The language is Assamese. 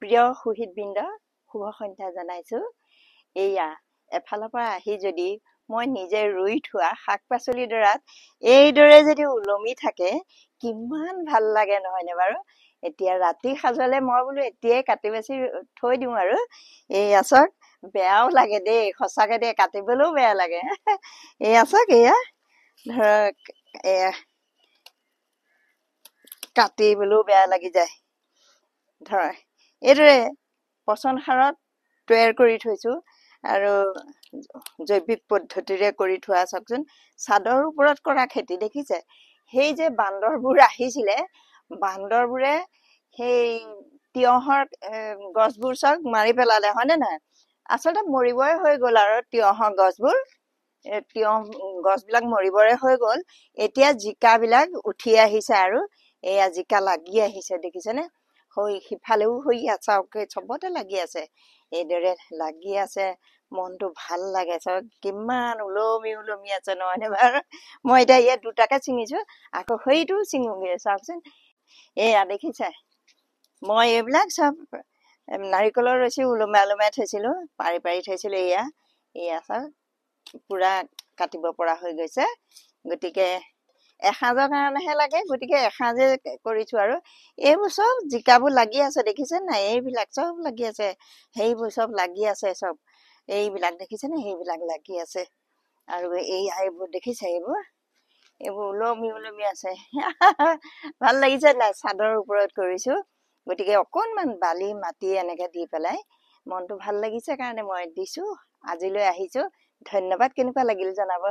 প্ৰিয় সুহিতবৃন্দ শুভ সন্ধ্যা জনাইছো। এয়া এফালৰ পৰা আহি যদি মই নিজে ৰুই থোৱা শাক পাচলিৰ ডৰাত এইদৰে যদি ওলমি থাকে কিমান ভাল লাগে নহয়নে বাৰু। এতিয়া ৰাতি সাজলে মই বোলো এতিয়াই কাটি বাছি থৈ দিওঁ আৰু এই আছক বেয়াও লাগে দেই, সঁচাকে দেই কাটিবলৈও বেয়া লাগে। এই আছক এয়া ধৰক এয়া কাটিবলৈও বেয়া লাগি যায়। ধৰক এইদৰে পচন সাৰত তৈয়াৰ কৰি থৈছো আৰু জৈৱিক পদ্ধতিৰে কৰি থোৱা। চাওকচোন চাদৰ ওপৰত কৰা খেতি দেখিছে। সেই যে বান্দৰবোৰ আহিছিলে, বান্দৰবোৰে সেই তিয়হৰ গছবোৰ চাওক মাৰি পেলালে, হয়নে নহয়? আচলতে মৰিবই হৈ গ'ল আৰু তিয়হৰ গছবোৰ, তিয়হ গছবিলাক মৰিবৰে হৈ গ'ল। এতিয়া জিকাবিলাক উঠি আহিছে আৰু এয়া জিকা লাগি আহিছে দেখিছেনে। হৈ সিফালেও হৈ চাওক চবতে লাগি আছে, এইদৰে লাগি আছে। মনটো ভাল লাগে চাওক কিমান ওলমি ওলমি আছে নহয়নে বাৰু। মই এতিয়া ইয়াত দুটাকে ছিঙিছো, আকৌ সেইটো ছিঙোগে চাওকচোন। এয়া দেখিছে, মই এইবিলাক চব নাৰিকলৰ ৰছী ওলমাই ওলমাই থৈছিলো, পাৰি পাৰি থৈছিলো। এয়া চাওক পুৰা কাটিব পৰা হৈ গৈছে। গতিকে এসাঁজৰ কাৰণেহে লাগে, গতিকে এসাঁজে কৰিছো আৰু এইবোৰ চব জিকাবোৰ লাগি আছে দেখিছে নাই, এইবিলাক চব লাগি আছে, সেইবোৰ চব লাগি আছে চব এইবিলাক দেখিছেনে, সেইবিলাক লাগি আছে। আৰু এইবোৰ দেখিছে, এইবোৰ ওলমি ওলমি আছে। ভাল লাগিছে নাই, চাদৰ ওপৰত কৰিছো। গতিকে অকণমান বালি মাটি এনেকে দি পেলাই মনটো ভাল লাগিছে কাৰণে মই দিছো, আজিলৈ আহিছো। ধন্যবাদ। কেনেকুৱা লাগিল জনাব।